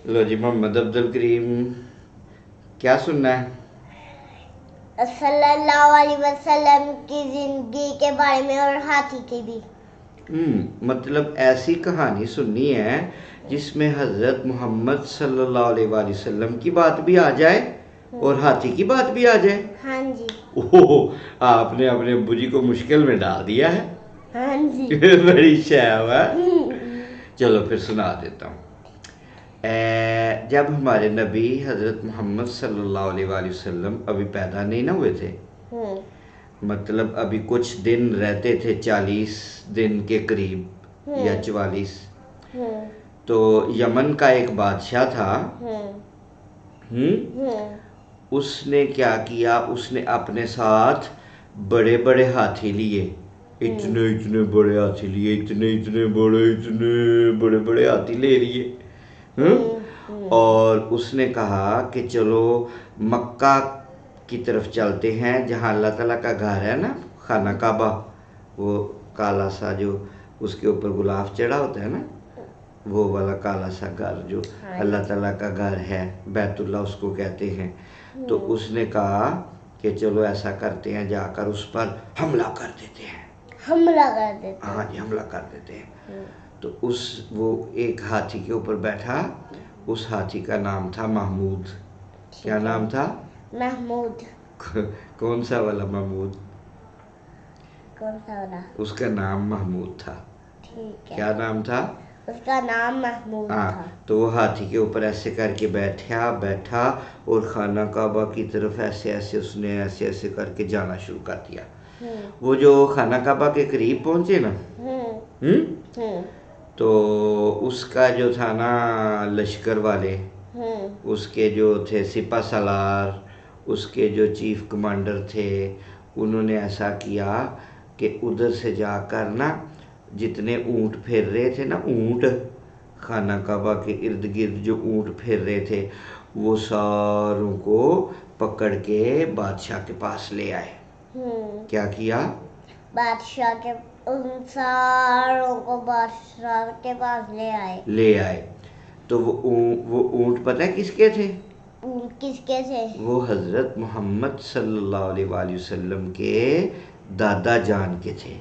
لو جی محمد عبد الکریم کیا سننا ہے؟ صلی اللہ علیہ وسلم کی زندگی کے بارے میں اور ہاتھی کی بھی۔ مطلب ایسی کہانی سننی ہے جس میں حضرت محمد صلی اللہ علیہ وآلہ وسلم کی بات بھی آ جائے اور ہاتھی کی بات بھی آ جائے۔ ہاں جی۔ اوہ، آپ نے اپنے ابو جی کو مشکل میں ڈال دیا ہے۔ ہاں جی۔ بڑی شیو ہے۔ چلو پھر سنا دیتا ہوں۔ جب ہمارے نبی حضرت محمد صلی اللہ علیہ وآلہ وسلم ابھی پیدا نہیں نہ ہوئے تھے، مطلب ابھی کچھ دن رہتے تھے، 40 دن کے قریب یا 44، تو یمن کا ایک بادشاہ تھا۔ اس نے کیا کیا، اس نے اپنے ساتھ بڑے بڑے ہاتھی لیے، اتنے بڑے ہاتھی لیے، اتنے بڑے بڑے ہاتھی لے لیے، اور اس نے کہا کہ چلو مکہ کی طرف چلتے ہیں، جہاں اللہ تعالیٰ کا گھر ہے نا، خانہ کعبہ، وہ کالا سا جو اس کے اوپر غلاف چڑھا ہوتا ہے نا، وہ والا کالا سا گھر جو اللہ تعالیٰ کا گھر ہے، بیت اللہ اس کو کہتے ہیں۔ تو اس نے کہا کہ چلو ایسا کرتے ہیں، جا کر اس پر حملہ کر دیتے ہیں۔ ہاں جی، حملہ کر دیتے ہیں۔ تو وہ ایک ہاتھی کے اوپر بیٹھا، اس ہاتھی کا نام تھا محمود۔ کیا نام تھا؟ محمود۔ کون سا والا محمود؟ کون سا والا؟ اس کا نام محمود تھا۔ ٹھیک ہے۔ کیا نام تھا؟ اس کا نام محمود تھا۔ تو وہ ہاتھی کے اوپر ایسے کر کے بیٹھا اور خانہ کعبہ کی طرف ایسے اس نے ایسے کر کے جانا شروع کر دیا۔ وہ جو خانہ کعبہ کے قریب پہنچے نا، تو اس کا جو تھا نا لشکر والے، اس کے جو تھے سپہ سالار، اس کے جو چیف کمانڈر تھے، انہوں نے ایسا کیا کہ ادھر سے جا کر نا، جتنے اونٹ پھر رہے تھے نا، اونٹ خانہ کعبہ کے ارد گرد جو اونٹ پھر رہے تھے، وہ ساروں کو پکڑ کے بادشاہ کے پاس لے آئے۔ کیا کیا؟ بادشاہ کے ان ساروں کو بادشاہ کے پاس لے آئے۔ تو وہ اونٹ پتہ ہے کس کے تھے؟ اونٹ کس کے تھے؟ وہ حضرت محمد صلی اللہ علیہ وآلہ وسلم کے دادا جان کے تھے۔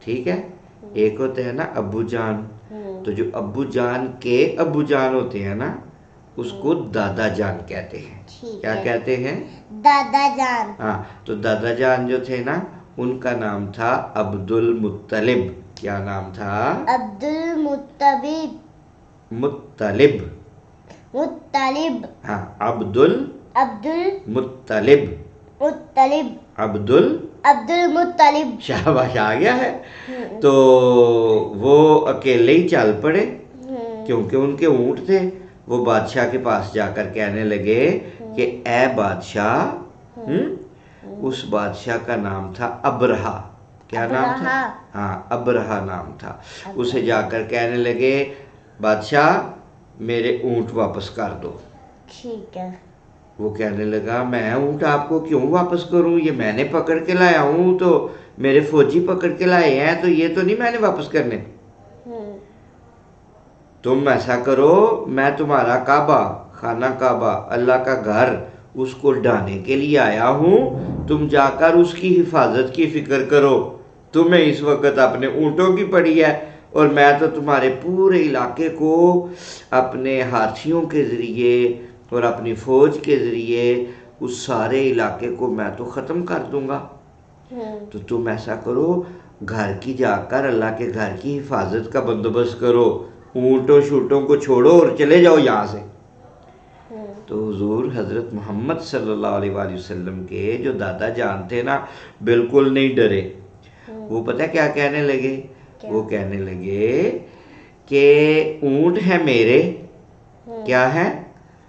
ٹھیک ہے۔ ایک ہوتے ہیں نا ابو جان، تو جو ابو جان کے ابو جان ہوتے ہیں نا، اس کو دادا جان کہتے ہیں۔ کیا کہتے ہیں؟ دادا جان۔ ہاں، تو دادا جان جو تھے نا، ان کا نام تھا عبد المطلب۔ کیا نام تھا؟ عبد المطلب۔ مطلب۔ ہاں، عبد المطلب۔ عبد المطلب۔ شاباش، آ گیا ہے۔ تو وہ اکیلے ہی چل پڑے، کیونکہ ان کے اونٹ تھے۔ وہ بادشاہ کے پاس جا کر کہنے لگے کہ اے بادشاہ، اس بادشاہ کا نام تھا ابرہا۔ کیا نام تھا؟ ہاں، ابرہا نام تھا۔ اسے جا کر کہنے لگے، بادشاہ میرے اونٹ واپس کر دو۔ ٹھیک ہے۔ وہ کہنے لگا، میں اونٹ آپ کو کیوں واپس کروں؟ یہ میں نے پکڑ کے لایا ہوں، تو میرے فوجی پکڑ کے لائے ہیں، تو یہ تو نہیں میں نے واپس کرنے۔ تم ایسا کرو، میں تمہارا کعبہ، خانہ کعبہ، اللہ کا گھر، اس کو ڈھانے کے لیے آیا ہوں، تم جا کر اس کی حفاظت کی فکر کرو۔ تمہیں اس وقت اپنے اونٹوں کی پڑی ہے، اور میں تو تمہارے پورے علاقے کو اپنے ہاتھیوں کے ذریعے اور اپنی فوج کے ذریعے اس سارے علاقے کو میں تو ختم کر دوں گا۔ تو تم ایسا کرو، گھر کی جا کر اللہ کے گھر کی حفاظت کا بندوبست کرو، اونٹوں شوٹوں کو چھوڑو اور چلے جاؤ یہاں سے۔ تو حضور حضرت محمد صلی اللہ علیہ وآلہ وسلم کے جو دادا جان تھے نا، بالکل نہیں ڈرے۔ وہ پتہ کیا کہنے لگے؟ وہ کہنے لگے کہ اونٹ ہے میرے۔ کیا ہے؟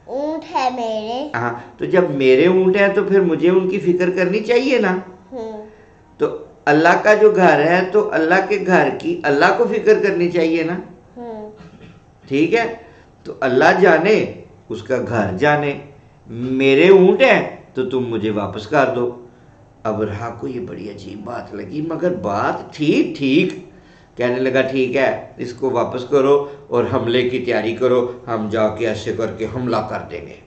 اونٹ ہے میرے۔ ہاں، تو جب میرے اونٹ ہیں تو پھر مجھے ان کی فکر کرنی چاہیے نا۔ تو اللہ کا جو گھر ہے، تو اللہ کے گھر کی اللہ کو فکر کرنی چاہیے نا۔ ٹھیک ہے، تو اللہ جانے، اس کا گھر جانے، میرے اونٹ ہیں تو تم مجھے واپس کر دو۔ ابرہا کو یہ بڑی عجیب بات لگی، مگر بات تھی ٹھیک، کہنے لگا ٹھیک ہے اس کو واپس کرو اور حملے کی تیاری کرو، ہم جا کے ایسے کر کے حملہ کر دیں گے۔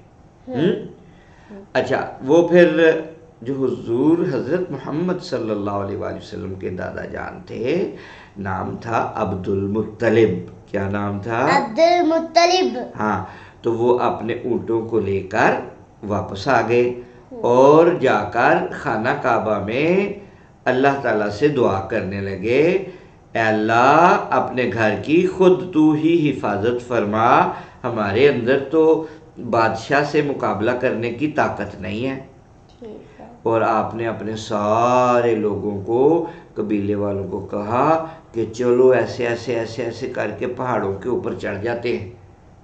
اچھا وہ پھر جو حضور حضرت محمد صلی اللہ علیہ وآلہ وسلم کے دادا جان تھے، نام تھا عبد المطلب۔ کیا نام تھا؟ عبد المطلب۔ ہاں، تو وہ اپنے اونٹوں کو لے کر واپس آ گئے اور جا کر خانہ کعبہ میں اللہ تعالیٰ سے دعا کرنے لگے، اے اللہ اپنے گھر کی خود تو ہی حفاظت فرما، ہمارے اندر تو بادشاہ سے مقابلہ کرنے کی طاقت نہیں ہے۔ اور آپ نے اپنے سارے لوگوں کو، قبیلے والوں کو کہا کہ چلو ایسے ایسے ایسے ایسے کر کے پہاڑوں کے اوپر چڑھ جاتے ہیں۔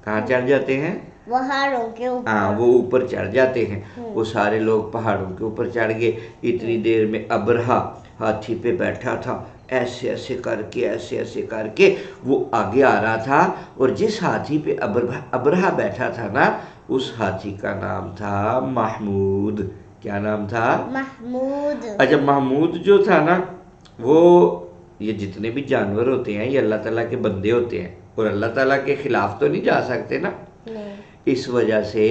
کہاں چڑھ جاتے ہیں؟ پہاڑوں کے اوپر۔ ہاں، وہ اوپر چڑھ جاتے ہیں۔ وہ سارے لوگ پہاڑوں کے اوپر چڑھ گئے۔ اتنی دیر میں ابرہا ہاتھی پہ بیٹھا تھا، ایسے ایسے کر کے ایسے ایسے کر کے وہ آگے آ رہا تھا، اور جس ہاتھی پہ ابرہا بیٹھا تھا نا، اس ہاتھی کا نام تھا محمود۔ کیا نام تھا؟ محمود۔ اچھا محمود جو تھا نا، وہ یہ جتنے بھی جانور ہوتے ہیں یہ اللہ تعالیٰ کے بندے ہوتے ہیں، اور اللہ تعالیٰ کے خلاف تو نہیں جا سکتے نا، اس وجہ سے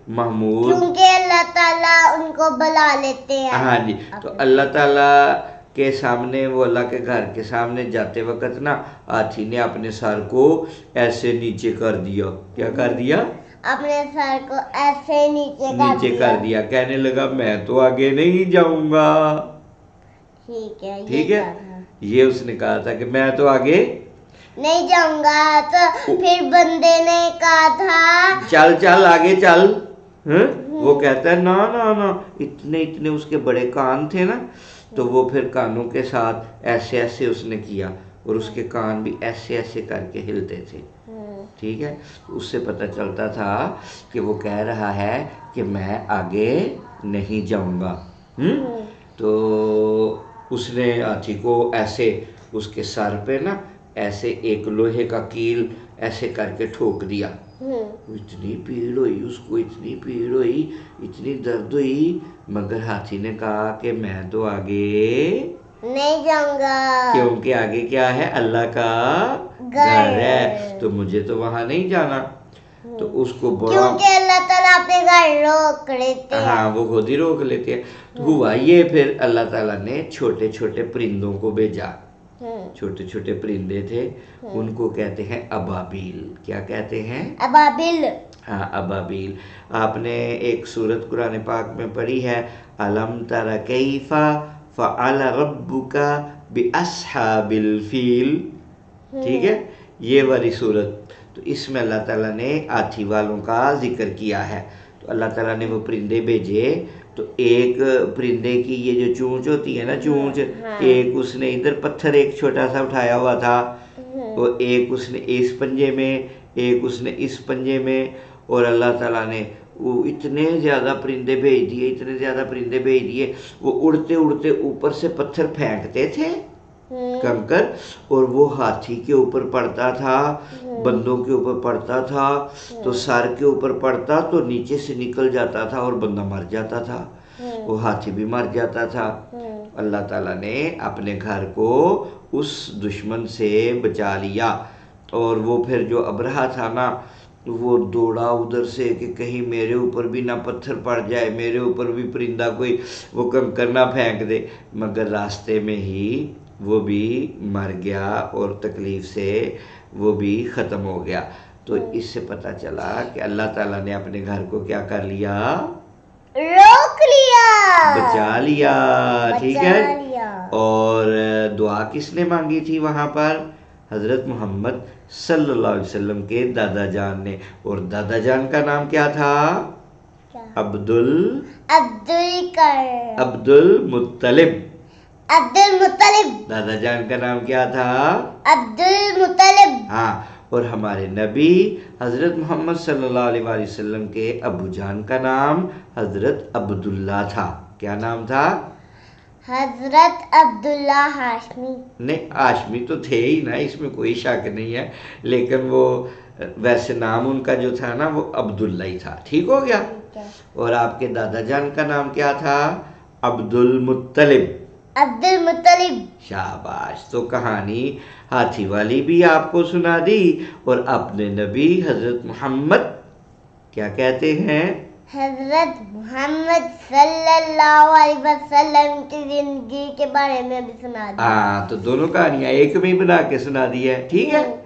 محمود، کیونکہ اللہ تعالیٰ ان کو بلا لیتے ہیں۔ ہاں جی، تو اللہ تعالیٰ کے سامنے، وہ اللہ کے گھر کے سامنے جاتے وقت نا، ہاتھی نے اپنے سر کو ایسے نیچے کر دیا۔ کیا کر دیا؟ اپنے سر کو ایسے نیچے کر دیا، کہنے لگا میں تو آگے نہیں جاؤں گا۔ ٹھیک ہے، یہ اس نے کہا تھا کہ میں تو آگے نہیں جاؤں گا، تو پھر بندے نے کہا تھا چل چل آگے چل۔ وہ کہتا ہے نا نا نا، اتنے اتنے اس کے بڑے کان تھے نا، تو وہ پھر کانوں کے ساتھ ایسے ایسے اس نے کیا، اور اس کے کان بھی ایسے ایسے کر کے ہلتے تھے۔ ٹھیک ہے، اس سے پتہ چلتا تھا کہ وہ کہہ رہا ہے کہ میں آگے نہیں جاؤں گا۔ تو اس نے ہاتھی کو ایسے اس کے سر پہ نا ایسے ایک لوہے کا کیل ایسے کر کے ٹھوک دیا۔ اتنی پیڑ ہوئی اس کو، اتنی پیڑ ہوئی، اتنی درد ہوئی، مگر ہاتھی نے کہا کہ میں تو آگے نہیں جاؤں گا، کیونکہ آگے کیا ہے؟ اللہ کا گھر ہے، تو مجھے تو وہاں نہیں جانا۔ تو اس کو بڑا، کیونکہ اللہ تعالیٰ اپنے گھر روک لیتے ہیں۔ ہاں، وہ خود ہی روک لیتے ہیں۔ تو ہوا یہ، پھر اللہ تعالیٰ نے چھوٹے چھوٹے پرندوں کو بھیجا۔ چھوٹے چھوٹے پرندے تھے، ان کو کہتے ہیں ابابیل۔ کیا کہتے ہیں؟ ابابیل۔ ہاں، ابابیل۔ آپ نے ایک سورت قرآن پاک میں پڑھی ہے، الم تر کیف فعل ربک باصحاب الفیل۔ ٹھیک ہے، یہ والی سورت، تو اس میں اللہ تعالیٰ نے ہاتھی والوں کا ذکر کیا ہے۔ تو اللہ تعالیٰ نے وہ پرندے بھیجے، تو ایک پرندے کی یہ جو چونچ ہوتی ہے نا، چونچ، ایک اس نے ادھر پتھر ایک چھوٹا سا اٹھایا ہوا تھا، اور ایک اس نے اس پنجے میں، ایک اس نے اس پنجے میں، اور اللہ تعالیٰ نے وہ اتنے زیادہ پرندے بھیج دیے، اتنے زیادہ پرندے بھیج دیے، وہ اڑتے اڑتے اوپر سے پتھر پھینکتے تھے، کنکر، اور وہ ہاتھی کے اوپر پڑتا تھا، بندوں کے اوپر پڑتا تھا، تو سر کے اوپر پڑتا تو نیچے سے نکل جاتا تھا اور بندہ مر جاتا تھا، وہ ہاتھی بھی مر جاتا تھا۔ اللہ تعالیٰ نے اپنے گھر کو اس دشمن سے بچا لیا، اور وہ پھر جو ابرہا تھا نا، وہ دوڑا ادھر سے کہ کہیں میرے اوپر بھی نہ پتھر پڑ جائے، میرے اوپر بھی پرندہ کوئی وہ کنکر نہ پھینک دے، مگر راستے میں ہی وہ بھی مر گیا، اور تکلیف سے وہ بھی ختم ہو گیا۔ تو اس سے پتہ چلا کہ اللہ تعالیٰ نے اپنے گھر کو کیا کر لیا؟ روک لیا، بچا لیا۔ ٹھیک ہے، اور دعا کس نے مانگی تھی وہاں پر؟ حضرت محمد صلی اللہ علیہ وسلم کے دادا جان نے، اور دادا جان کا نام کیا تھا؟ عبد المطلب۔ دادا جان کا نام کیا تھا؟ عبد المطلب۔ ہاں، اور ہمارے نبی حضرت محمد صلی اللہ علیہ وآلہ وسلم کے ابو جان کا نام حضرت عبداللہ تھا۔ کیا نام تھا؟ حضرت عبداللہ ہاشمی۔ نہیں، ہاشمی تو تھے ہی نا، اس میں کوئی شک نہیں ہے، لیکن وہ ویسے نام ان کا جو تھا نا، وہ عبداللہ ہی تھا۔ ٹھیک ہو گیا، اور آپ کے دادا جان کا نام کیا تھا؟ عبد المطلب۔ عبد المطلب. شاباش. تو کہانی ہاتھی والی بھی آپ کو سنا دی اور اپنے نبی حضرت محمد کیا کہتے ہیں؟ حضرت محمد صلی اللہ علیہ وسلم کی زندگی کے بارے میں بھی سنا دیا. ہاں تو دونوں کہانیاں ایک میں ہی بنا کے سنا دی ہے. ٹھیک ہے.